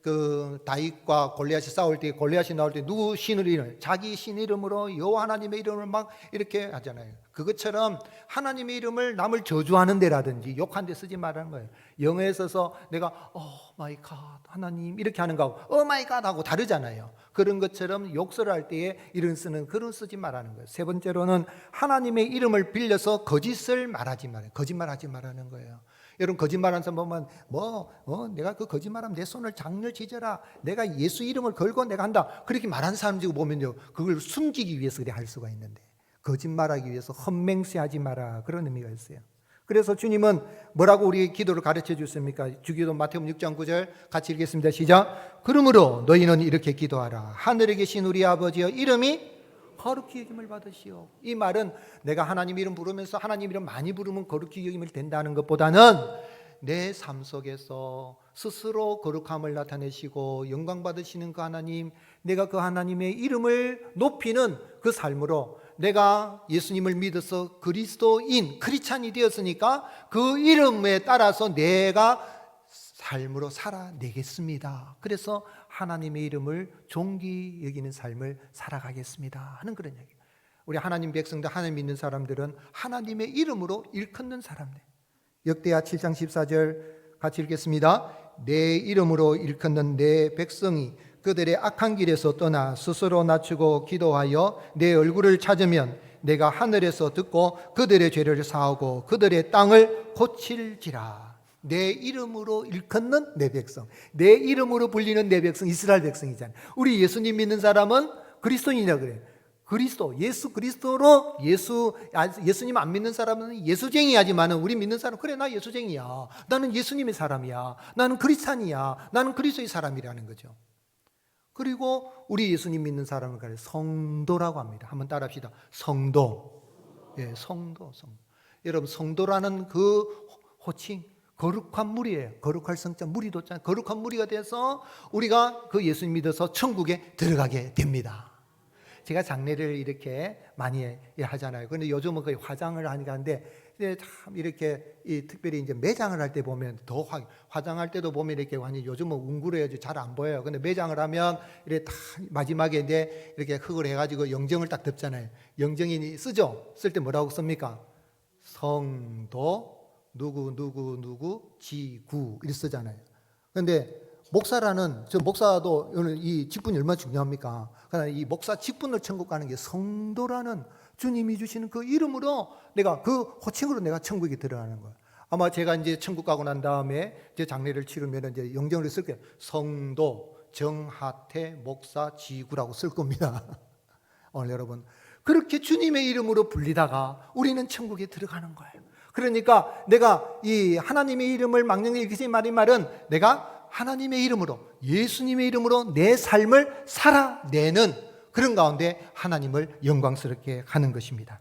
그 다윗과 골리앗이 싸울 때 골리앗이 나올 때 누구 신 이름 자기 신 이름으로 여호와 하나님의 이름을 막 이렇게 하잖아요. 그것처럼 하나님의 이름을 남을 저주하는 데라든지 욕한 데 쓰지 말라는 거예요. 영어에 써서 내가 마이 갓 하나님 이렇게 하는 거하고 마이 갓 하고 다르잖아요. 그런 것처럼 욕설을 할 때에 이름 쓰는 글은 쓰지 말라는 거예요. 세 번째로는 하나님의 이름을 빌려서 거짓을 말하지 말아요. 거짓말하지 말라는 거예요. 여러분 거짓말하는 사람 보면 내가 그 거짓말하면 내 손을 장렬 찢어라. 내가 예수 이름을 걸고 내가 한다. 그렇게 말하는 사람 지고 보면요. 그걸 숨기기 위해서 그래 할 수가 있는데 거짓말하기 위해서 헛맹세하지 마라. 그런 의미가 있어요. 그래서 주님은 뭐라고 우리 기도를 가르쳐 주십니까? 주기도 마태복음 6장 9절 같이 읽겠습니다. 시작. 그러므로 너희는 이렇게 기도하라. 하늘에 계신 우리 아버지여 이름이 거룩히 여김을 받으시오. 이 말은 내가 하나님 이름 부르면서 하나님 이름 많이 부르면 거룩히 여김을 된다는 것보다는 내 삶 속에서 스스로 거룩함을 나타내시고 영광 받으시는 그 하나님, 내가 그 하나님의 이름을 높이는 그 삶으로 내가 예수님을 믿어서 그리스도인, 크리스찬이 되었으니까 그 이름에 따라서 내가 삶으로 살아내겠습니다. 그래서 하나님의 이름을 존귀 여기는 삶을 살아가겠습니다 하는 그런 얘기예요. 우리 하나님 백성들, 하나님 믿는 사람들은 하나님의 이름으로 일컫는 사람들. 역대하 7장 14절 같이 읽겠습니다. 내 이름으로 일컫는 내 백성이 그들의 악한 길에서 떠나 스스로 낮추고 기도하여 내 얼굴을 찾으면 내가 하늘에서 듣고 그들의 죄를 사하고 그들의 땅을 고칠지라. 내 이름으로 일컫는 내 백성, 내 이름으로 불리는 내 백성, 이스라엘 백성이잖아요. 우리 예수님 믿는 사람은 그리스도인이라고 그래요. 예수 그리스도로 예수님 안 믿는 사람은 예수쟁이 하지만은 우리 믿는 사람, 그래, 나 예수쟁이야. 나는 예수님의 사람이야. 나는 크리스찬이야. 나는 그리스도의 사람이라는 거죠. 그리고 우리 예수님 믿는 사람을 성도라고 합니다. 한번 따라합시다. 성도. 예, 성도. 여러분, 성도라는 그 호칭, 거룩한 무리예요. 거룩할 성자, 무리도 있잖아요. 거룩한 무리가 돼서 우리가 그 예수님 믿어서 천국에 들어가게 됩니다. 제가 장례를 이렇게 많이 하잖아요. 그런데 요즘은 거의 화장을 하는데 참 이렇게 특별히 이제 매장을 할 때 보면 더 화장할 때도 보면 이렇게 완전 요즘은 웅그러야지 잘 안 보여요. 근데 매장을 하면 이렇게 다 마지막에 이제 이렇게 흙을 해가지고 영정을 딱 덮잖아요. 영정이 쓰죠. 쓸 때 뭐라고 씁니까? 성도 누구 지구 이렇게 쓰잖아요. 그런데 목사라는, 저 목사도 이 직분이 얼마나 중요합니까? 그러나 이 목사 직분을 천국 가는 게 성도라는 주님이 주시는 그 이름으로 내가 그 호칭으로 내가 천국에 들어가는 거예요. 아마 제가 이제 천국 가고 난 다음에 제 장례를 치르면 이제 영정을 쓸 거예요. 성도 정하태 목사 지구라고 쓸 겁니다. 오늘 여러분, 그렇게 주님의 이름으로 불리다가 우리는 천국에 들어가는 거예요. 그러니까 내가 이 하나님의 이름을 망령에 읽히지 말은 내가 하나님의 이름으로, 예수님의 이름으로 내 삶을 살아내는 그런 가운데 하나님을 영광스럽게 하는 것입니다.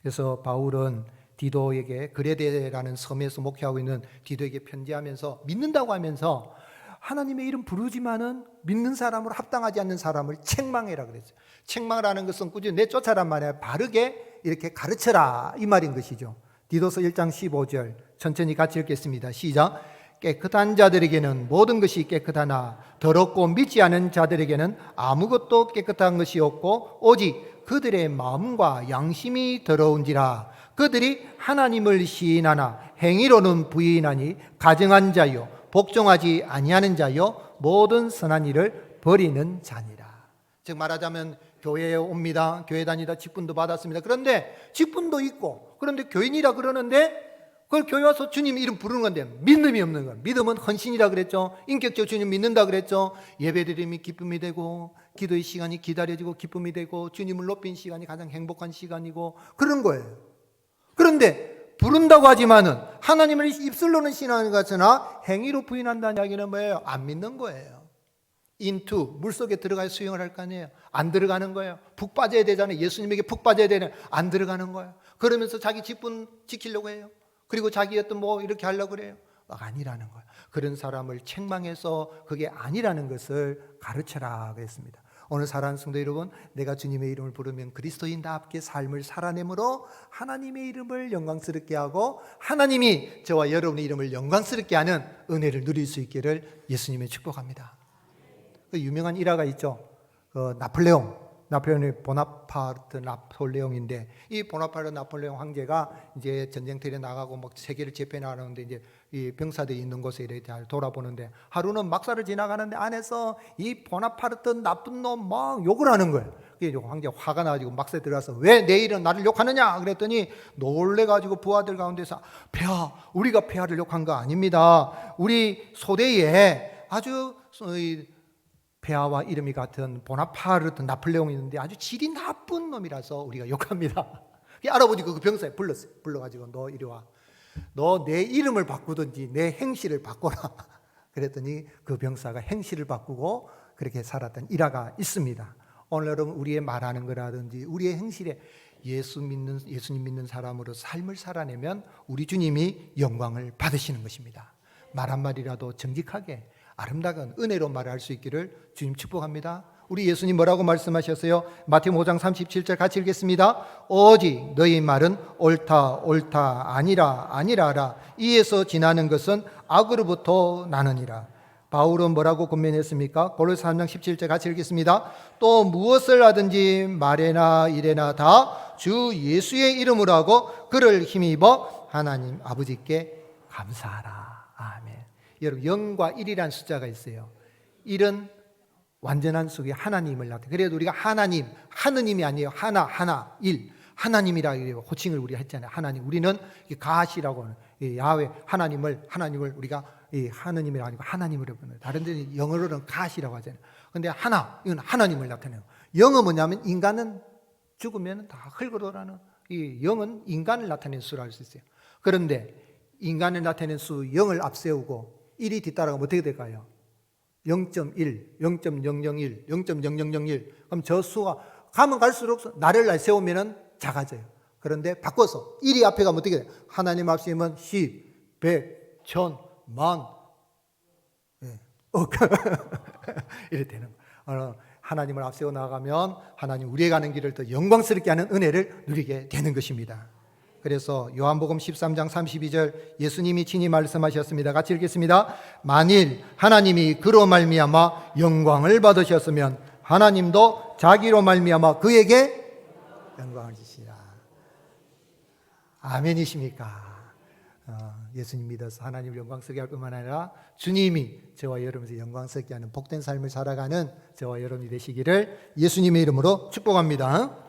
그래서 바울은 디도에게, 그레데라는 섬에서 목회하고 있는 디도에게 편지하면서 믿는다고 하면서 하나님의 이름 부르지만은 믿는 사람으로 합당하지 않는 사람을 책망해라 그랬어요. 책망을 하는 것은 꾸준히 내쫓아란 말이에요. 바르게 이렇게 가르쳐라 이 말인 것이죠. 디도서 1장 15절 천천히 같이 읽겠습니다. 시작. 깨끗한 자들에게는 모든 것이 깨끗하나 더럽고 믿지 않은 자들에게는 아무것도 깨끗한 것이 없고 오직 그들의 마음과 양심이 더러운지라. 그들이 하나님을 시인하나 행위로는 부인하니 가증한 자요 복종하지 아니하는 자요 모든 선한 일을 버리는 자니라. 즉 말하자면 교회에 옵니다. 교회 다니다 직분도 받았습니다. 그런데 직분도 있고 그런데 교인이라 그러는데 그걸 교회 와서 주님 이름 부르는 건데 믿음이 없는 거예요. 믿음은 헌신이라 그랬죠. 인격적으로 주님 믿는다 그랬죠. 예배드림이 기쁨이 되고 기도의 시간이 기다려지고 기쁨이 되고 주님을 높인 시간이 가장 행복한 시간이고 그런 거예요. 그런데 부른다고 하지만은 하나님을 입술로는 신앙을 갖으나 행위로 부인한다는 이야기는 뭐예요? 안 믿는 거예요. into 물속에 들어가서 수영을 할 거 아니에요. 안 들어가는 거예요. 푹 빠져야 되잖아요. 예수님에게 푹 빠져야 되는, 안 들어가는 거예요. 그러면서 자기 직분 지키려고 해요. 그리고 자기 어떤 뭐 이렇게 하려고 그래요. 아니라는 거예요. 그런 사람을 책망해서 그게 아니라는 것을 가르쳐라 그랬습니다. 오늘 사랑하는 성도 여러분, 내가 주님의 이름을 부르면 그리스도인답게 삶을 살아내므로 하나님의 이름을 영광스럽게 하고 하나님이 저와 여러분의 이름을 영광스럽게 하는 은혜를 누릴 수 있기를 예수님의 축복합니다. 그 유명한 일화가 있죠. 나폴레옹이 보나파르트 나폴레옹인데 이 보나파르트 나폴레옹 황제가 이제 전쟁터에 나가고 막 세계를 제패 나가는데 이제 이 병사들이 있는 곳에 이렇게 잘 돌아보는데 하루는 막사를 지나가는데 안에서 이 보나파르트 나쁜 놈 막 욕을 하는 거예요. 그래서 황제 화가 나가지고 막사에 들어가서 왜 내일은 나를 욕하느냐 그랬더니 놀래가지고 부하들 가운데서 폐하, 우리가 폐하를 욕한 거 아닙니다. 우리 소대에 아주 폐하와 이름이 같은 보나파르트 나폴레옹이 있는데 아주 질이 나쁜 놈이라서 우리가 욕합니다. 알아보니까 그 병사에 불러가지고 너 이리 와. 너 내 이름을 바꾸든지 내 행실을 바꿔라. 그랬더니 그 병사가 행실을 바꾸고 그렇게 살았던 일화가 있습니다. 오늘 여러분 우리의 말하는 거라든지 우리의 행실에 예수님 믿는 사람으로 삶을 살아내면 우리 주님이 영광을 받으시는 것입니다. 말 한마디라도 정직하게 아름다운 은혜로 말할 수 있기를 주님 축복합니다. 우리 예수님 뭐라고 말씀하셨어요? 마태복음 5장 37절 같이 읽겠습니다. 오직 너희 말은 옳다 옳다 아니라 아니라 하라. 이에서 지나는 것은 악으로부터 나느니라. 바울은 뭐라고 권면했습니까? 골로새 3장 17절 같이 읽겠습니다. 또 무엇을 하든지 말에나 일에나 다 주 예수의 이름으로 하고 그를 힘입어 하나님 아버지께 감사하라. 아멘. 여러분 0과 1이라는 숫자가 있어요. 1은 완전한 속에 하나님을 나타내. 그래도 우리가 하느님이 아니에요. 하나, 일. 하나님이라 호칭을 우리가 했잖아요. 하나님. 우리는 가시라고 야훼 하나님을 우리가 하느님이 아니고 하나님으로 부르는. 다른 데는 영어로는 가시라고 하잖아요. 근데 이건 하나님을 나타내요. 영은 뭐냐면 인간은 죽으면 다 흙으로라는 이 영은 인간을 나타내는 수로 할 수 있어요. 그런데 인간을 나타내는 수 0을 앞세우고 1이 뒤따라가면 어떻게 될까요? 0.1, 0.001, 0.0001. 그럼 저 수가 가면 갈수록 나를 세우면 작아져요. 그런데 바꿔서 1이 앞에 가면 어떻게 돼요? 하나님 앞세우면 10, 100, 1000, 만, 이렇게 되는 거예요. 하나님을 앞세워 나가면 하나님 우리의 가는 길을 더 영광스럽게 하는 은혜를 누리게 되는 것입니다. 그래서 요한복음 13장 32절 예수님이 친히 말씀하셨습니다. 같이 읽겠습니다. 만일 하나님이 그로 말미암아 영광을 받으셨으면 하나님도 자기로 말미암아 그에게 영광을 주시라. 아멘이십니까? 예수님 믿어서 하나님을 영광스럽게 할 뿐만 아니라 주님이 저와 여러분을 영광스럽게 하는 복된 삶을 살아가는 저와 여러분이 되시기를 예수님의 이름으로 축복합니다.